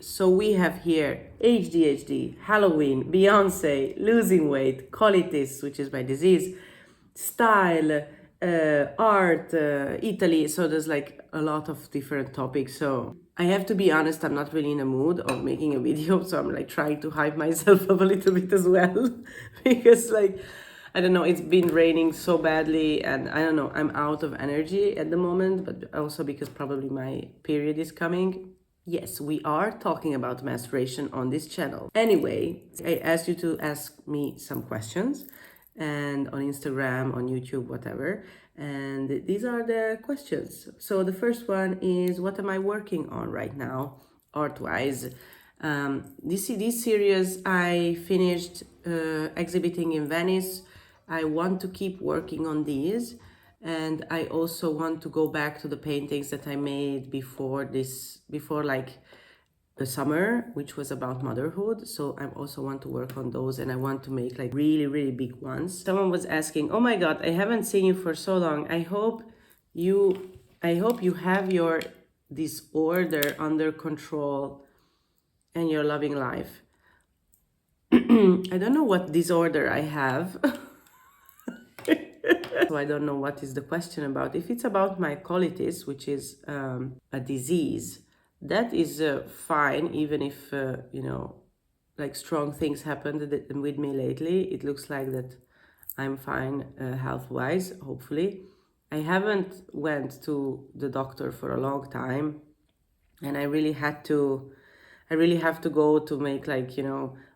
So we have here ADHD, Halloween, Beyonce, losing weight, colitis, which is my disease, style, art, Italy. So there's like a lot of different topics. So I have to be honest, I'm not really in a mood of making a video. So I'm like trying to hype myself up a little bit as well. Because like, I don't know, it's been raining so badly and I don't know, I'm out of energy at the moment, but also because probably my period is coming. Yes, we are talking about menstruation on this channel. Anyway, I asked you to ask me some questions and on Instagram, on YouTube, whatever. And these are the questions. So the first one is, what am I working on right now, art-wise? This series I finished exhibiting in Venice. I want to keep working on these. And I also want to go back to the paintings that I made before like the summer, which was about motherhood. So I also want to work on those and I want to make like really, really big ones. Someone was asking, oh my God, I haven't seen you for so long. I hope you have your disorder under control and you're loving life. I don't know what disorder I have. So I don't know what is the question about. If it's about my colitis, which is a disease, that is fine, even if, like strong things happened with me lately. It looks like that I'm fine health-wise, hopefully. I haven't went to the doctor for a long time, and I really have to go to make like,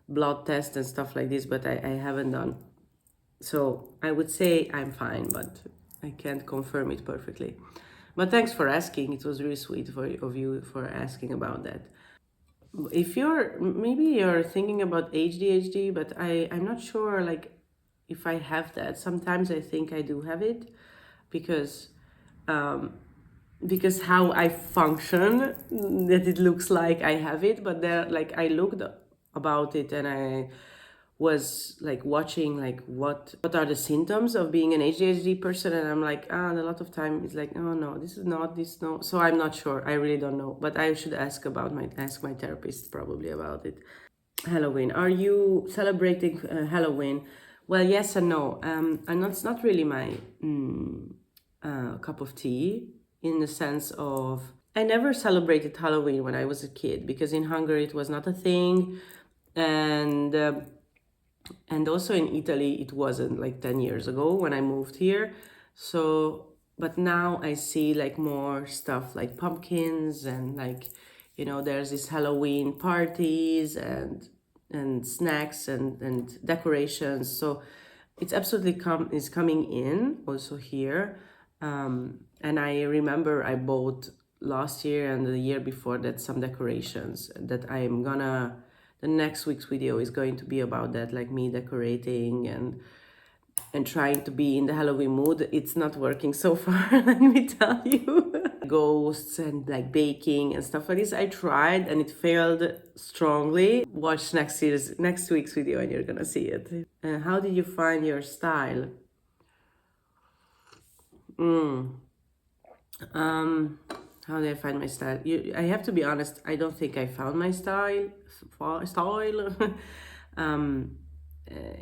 blood tests and stuff like this, but I haven't done. So I would say I'm fine, but I can't confirm it perfectly. But thanks for asking. It was really sweet of you for asking about that. If maybe you're thinking about ADHD, but I'm not sure like if I have that. Sometimes I think I do have it because how I function, that it looks like I have it, but there like I looked about it and I was like watching like what are the symptoms of being an ADHD person, and I'm like, a lot of time it's like, oh no, this is not this, no. So I'm not sure, I really don't know, but I should ask my therapist probably about it. Halloween, are you celebrating Halloween? Well, yes and no. And it's not really my cup of tea, in the sense of I never celebrated Halloween when I was a kid because in Hungary it was not a thing, and also in Italy it wasn't like 10 years ago when I moved here. So but now I see like more stuff like pumpkins and like, there's these Halloween parties and snacks and decorations. So it's absolutely is coming in also here. And I remember I bought last year and the year before that some decorations that I'm gonna, the next week's video is going to be about that, like me decorating and trying to be in the Halloween mood. It's not working so far, let me tell you. Ghosts and like baking and stuff like this, I tried and it failed strongly. Watch next week's video and you're gonna see it. How did you find your style? How did I find my style? I have to be honest, I don't think I found my style.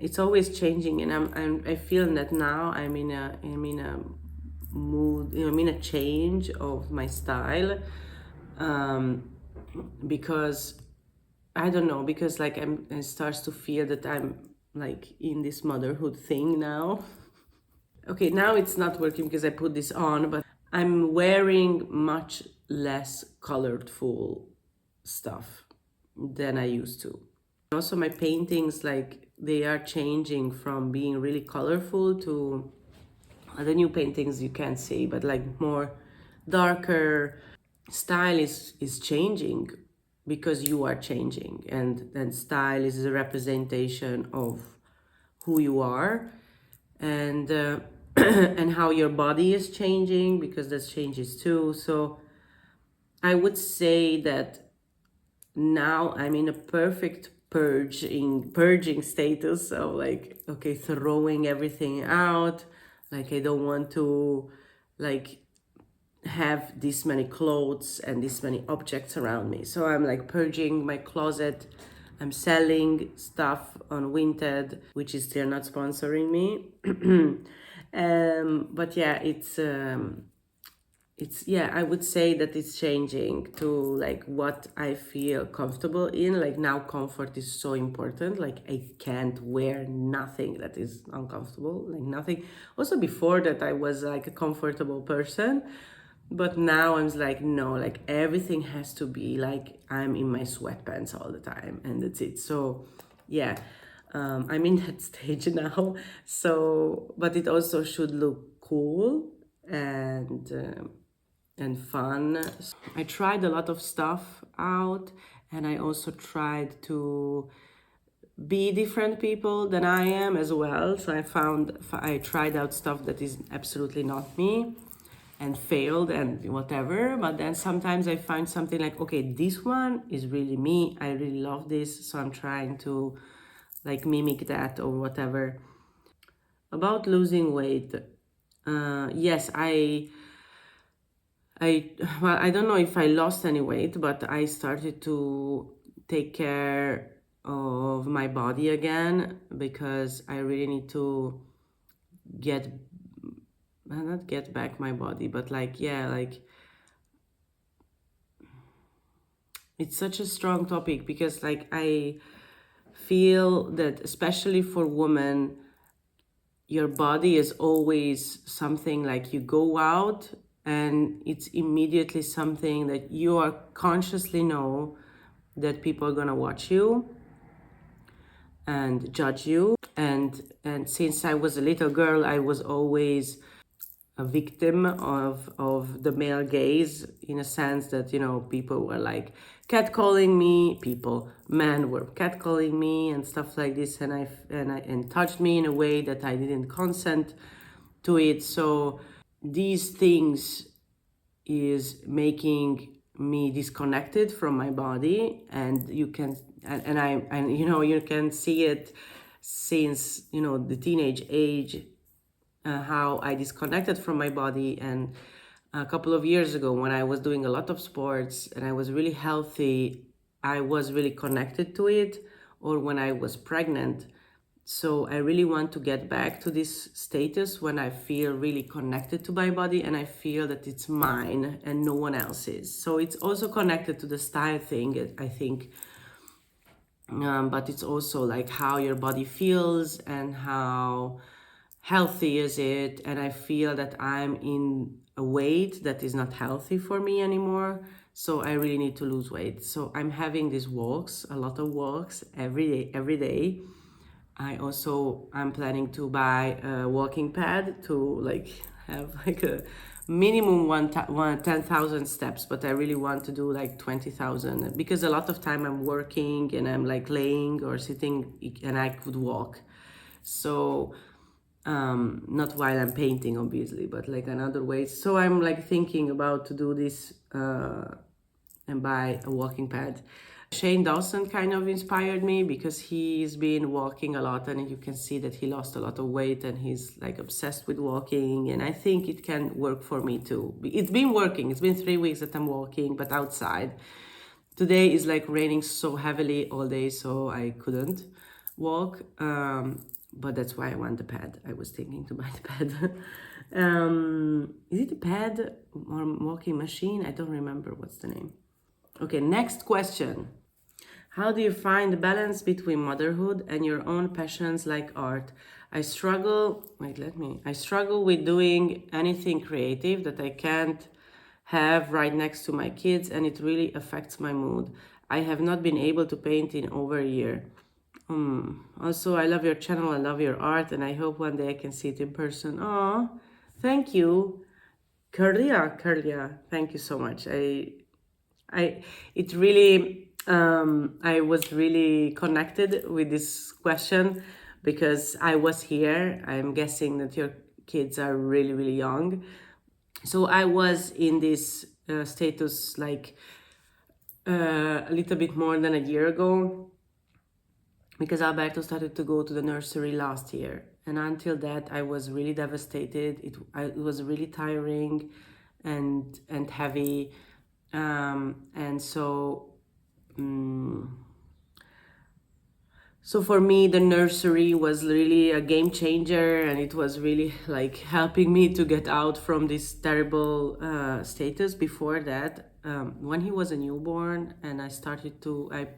It's always changing, and I feel that now I'm in a mood, I'm in a change of my style, because I don't know, because like I starts to feel that I'm like in this motherhood thing now. Okay, now it's not working because I put this on, but I'm wearing much less colorful stuff than I used to. Also, my paintings, like, they are changing from being really colorful to the new paintings you can't see, but like more darker. Style is changing because you are changing, and then style is a representation of who you are, and and how your body is changing, because that changes too. So I would say that now I'm in a perfect purging status of like, okay, throwing everything out. Like I don't want to like have this many clothes and this many objects around me. So I'm like purging my closet. I'm selling stuff on Vinted, which is still not sponsoring me. But yeah, it's yeah, I would say that it's changing to like what I feel comfortable in. Like now comfort is so important. Like I can't wear nothing that is uncomfortable, like nothing. Also before that I was like a comfortable person, but now I'm like no, like everything has to be like I'm in my sweatpants all the time and that's it. So yeah, I'm in that stage now. So but it also should look cool and fun. I tried a lot of stuff out, and I also tried to be different people than I am as well. So I tried out stuff that is absolutely not me and failed and whatever. But then sometimes I find something like, okay, this one is really me. I really love this. So I'm trying to like mimic that or whatever. About losing weight, yes, well, I don't know if I lost any weight, but I started to take care of my body again because I really need to get, not get back my body, but like, yeah, like it's such a strong topic because like I feel that especially for women, your body is always something like you go out and it's immediately something that you are consciously know that people are gonna watch you and judge you. And since I was a little girl, I was always a victim of the male gaze, in a sense that, you know, people were like catcalling me, men were catcalling me and stuff like this, and touched me in a way that I didn't consent to it. So these things is making me disconnected from my body, and you can and you know, you can see it since, you know, the teenage age, how I disconnected from my body. And a couple of years ago, when I was doing a lot of sports and I was really healthy, I was really connected to it, or when I was pregnant. So I really want to get back to this status when I feel really connected to my body and I feel that it's mine and no one else's. So it's also connected to the style thing, I think. But it's also like how your body feels and how healthy is it. And I feel that I'm in a weight that is not healthy for me anymore. So I really need to lose weight. So I'm having these walks, a lot of walks every day. I'm planning to buy a walking pad to like have like a minimum 10,000 steps, but I really want to do like 20,000 because a lot of time I'm working and I'm like laying or sitting and I could walk. So not while I'm painting obviously, but like another ways. So I'm like thinking about to do this and buy a walking pad. Shane Dawson kind of inspired me because he's been walking a lot and you can see that he lost a lot of weight and he's like obsessed with walking, and I think it can work for me too. It's been working. It's been 3 weeks that I'm walking, but outside. Today is like raining so heavily all day, so I couldn't walk. But that's why I want the pad. I was thinking to buy the pad. Is it a pad or walking machine? I don't remember what's the name. Okay, next question. How do you find the balance between motherhood and your own passions like art? I struggle with doing anything creative that I can't have right next to my kids, and it really affects my mood. I have not been able to paint in over a year. Also, I love your channel, I love your art, and I hope one day I can see it in person. Oh, thank you. Curlia, thank you so much. It really, I was really connected with this question because I was here. I'm guessing that your kids are really, really young. So I was in this status like a little bit more than a year ago because Alberto started to go to the nursery last year. And until that, I was really devastated. It was really tiring. and heavy. And so for me, the nursery was really a game changer, and it was really like helping me to get out from this terrible status. Before that, when he was a newborn, and I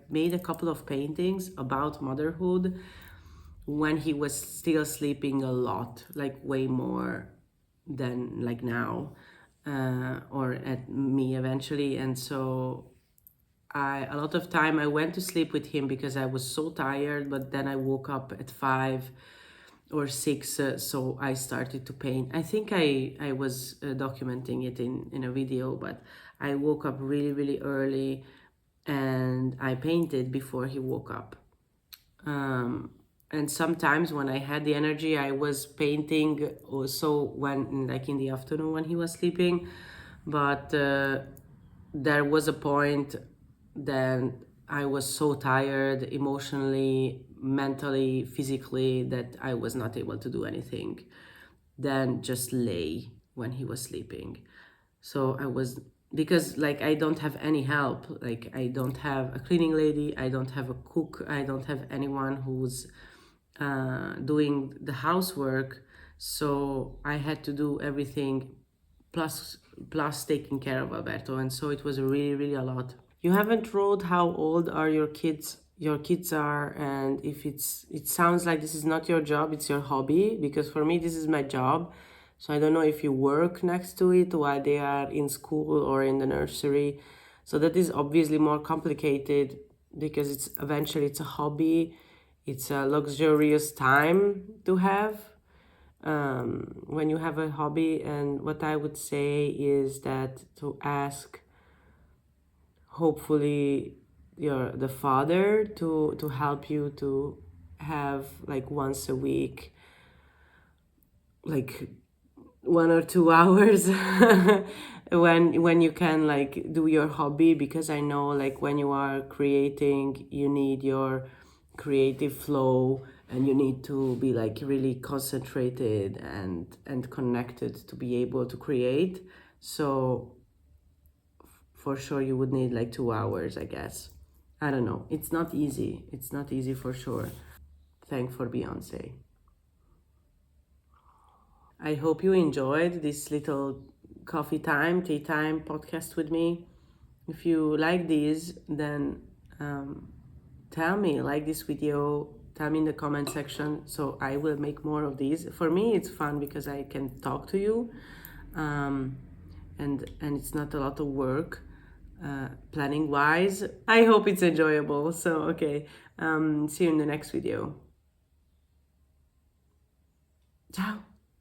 made a couple of paintings about motherhood when he was still sleeping a lot, like way more than like now, or at me eventually. And so a lot of time I went to sleep with him because I was so tired, but then I woke up at 5 or 6, so I started to paint. I think I was documenting it in a video, but I woke up really, really early and I painted before he woke up. And sometimes when I had the energy, I was painting also when, like in the afternoon when he was sleeping. But there was a point that I was so tired emotionally, mentally, physically, that I was not able to do anything. Then just lay when he was sleeping. So I was, because like I don't have any help. Like I don't have a cleaning lady, I don't have a cook, I don't have anyone who's doing the housework. So I had to do everything plus taking care of Alberto, and so it was really, really a lot. You haven't wrote how old are your kids? Your kids are, and if it sounds like this is not your job, it's your hobby, because for me this is my job. So I don't know if you work next to it while they are in school or in the nursery. So that is obviously more complicated because it's a hobby. It's a luxurious time to have when you have a hobby. And what I would say is that to ask, hopefully, the father to help you to have like once a week, like 1 or 2 hours when you can like do your hobby, because I know like when you are creating you need your creative flow and you need to be like really concentrated and connected to be able to create. So for sure you would need like 2 hours, I guess. I don't know, it's not easy for sure. Thank for Beyonce. I hope you enjoyed this little coffee time, tea time podcast with me. If you like these, then tell me, like this video, tell me in the comment section so I will make more of these. For me, it's fun because I can talk to you, and it's not a lot of work planning wise. I hope it's enjoyable. So, okay, see you in the next video. Ciao.